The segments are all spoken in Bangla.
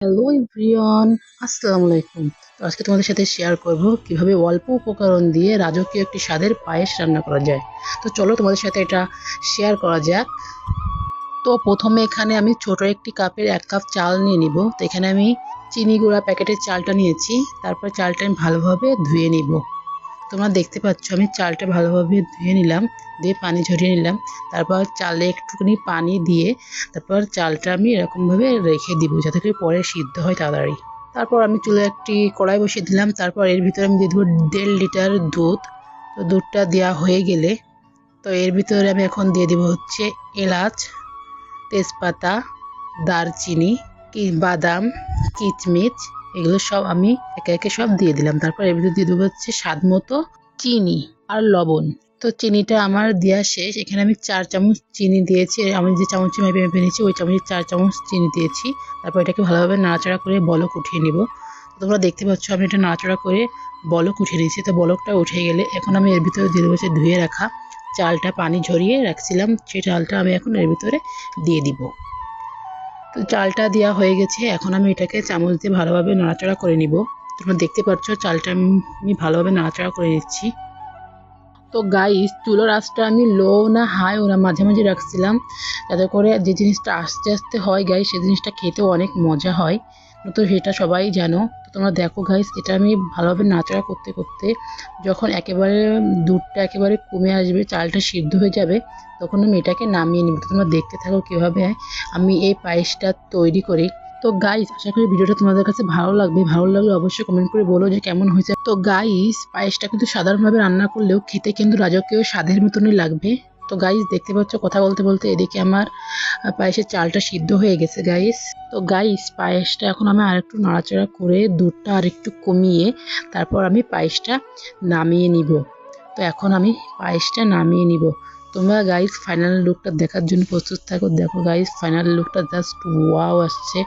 হ্যালো এভরিওয়ান, আসসালামু আলাইকুম। তো আজকে তোমাদের সাথে শেয়ার করব কিভাবে অল্প উপকরণ দিয়ে রাজকীয় একটি স্বাদের পায়েস রান্না করা যায়। তো চলো তোমাদের সাথে এটা শেয়ার করা যাক। তো প্রথমে এখানে আমি ছোট একটি কাপের 1 কাপ চাল নিয়ে নিব। তো এখানে আমি চিনি গুঁড়া প্যাকেটের চালটা নিয়েছি। তারপর চালটা আমি ভালোভাবে ধুয়ে নিব। তোমরা দেখতে পাচ্ছ আমি চালটা ভালোভাবে ধুয়ে নিলাম, দিয়ে পানি ঝরিয়ে নিলাম। তারপর চালে একটুখানি পানি দিয়ে তারপর চালটা আমি এরকমভাবে রেখে দিব যাতে করে পরে সিদ্ধ হয় তাড়াতাড়ি। তারপর আমি চুলায় একটি কড়াই বসিয়ে দিলাম। তারপর এর ভিতরে আমি দিয়ে দেবো 1.5 লিটার দুধ। তো দুধটা দেওয়া হয়ে গেলে তো এর ভিতরে আমি এখন দিয়ে দেবো হচ্ছে এলাচ, তেজপাতা, দারচিনি, বাদাম, কিচমিচ, এগুলো সব আমি একে একে সব দিয়ে দিলাম। তারপর এর ভিতরে দিয়ে দেবো হচ্ছে স্বাদ মতো চিনি আর লবণ। তো চিনিটা আমার দেওয়া শেষ। এখানে আমি 4 চামচ চিনি দিয়েছি। আমি যে চামচে মেপে মেপে নিয়েছি ওই চামচে 4 চামচ চিনি দিয়েছি। তারপর এটাকে ভালোভাবে নাড়াচাড়া করে বলক উঠিয়ে নিব। তোমরা দেখতে পাচ্ছ আমি এটা নাড়াচাড়া করে বলক উঠিয়ে নিয়েছি। তো বলকটা উঠে গেলে এখন আমি এর ভিতরে দিয়ে দেবো হচ্ছে ধুয়ে রাখা চালটা, পানি ঝরিয়ে রাখছিলাম সেই চালটা আমি এখন এর ভিতরে দিয়ে দিব। তো চালটা দেওয়া হয়ে গেছে। এখন আমি এটাকে চামচ দিয়ে ভালোভাবে নাড়াচাড়া করে নিব। তোমরা দেখতে পাচ্ছ চালটা আমি ভালোভাবে নাড়াচাড়া করে নিচ্ছি। তো গাইস, চুলোর আঁচটা আমি লো না হাই ও না মাঝামাঝি রাখছিলাম, যাতে করে যে জিনিসটা আস্তে আস্তে হয় গাইস সেই জিনিসটা খেতেও অনেক মজা হয়। তো সেটা সবাই জানো। তো তোমরা দেখো গাইস, এটা আমি ভালোভাবে নাড়াচাড়া করতে করতে যখন একেবারে দুধটা একেবারে কমে আসবে, চালটা সিদ্ধ হয়ে যাবে, তখন আমি এটাকে নামিয়ে নিব। তোমরা দেখতে থাকো কীভাবে আমি এই পায়েসটা তৈরি করি। তো গাইস, আশা করি ভিডিওটা তোমাদের কাছে ভালো লাগবে। ভালো লাগলে অবশ্যই কমেন্ট করে বলো যে কেমন হয়েছে। তো গাইস, পায়েসটা কিন্তু সাধারণভাবে রান্না করলেও খেতে কিন্তু রাজকীয় স্বাদের মতনই লাগবে। তো গাইস, দেখতে পাচ্ছ কথা বলতে বলতে এদিকে আমার পায়েসের চালটা সিদ্ধ হয়ে গেছে গাইস। তো গাইস, পায়েসটা এখন আমি আরেকটু নাড়াচাড়া করে দুধটা আরেকটু কমিয়ে তারপর আমি পায়েসটা নামিয়ে নিব। তো এখন আমি পায়েসটা নামিয়ে নিব। তোমরা গাইস ফাইনাল লুকটা দেখার জন্য প্রস্তুত থাকো। দেখো গাইস, ফাইনাল লুকটা জাস্ট ওয়াও আসছে।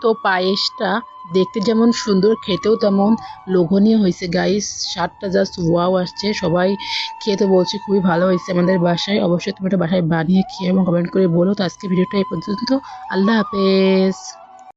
তো পায়েসটা দেখতে যেমন সুন্দর, খেতেও তেমন লোভনীয় হয়েছে গাইস। স্বাদটা জাস্ট ওয়াও আসছে। সবাই খেয়ে তো বলছে খুবই ভালো হয়েছে আমাদের বাসায়। অবশ্যই তুমি এটা বাসায় বানিয়ে খেয়ে এবং কমেন্ট করে বলো। তো আজকে ভিডিওটা এই পর্যন্ত। আল্লাহ হাফেজ।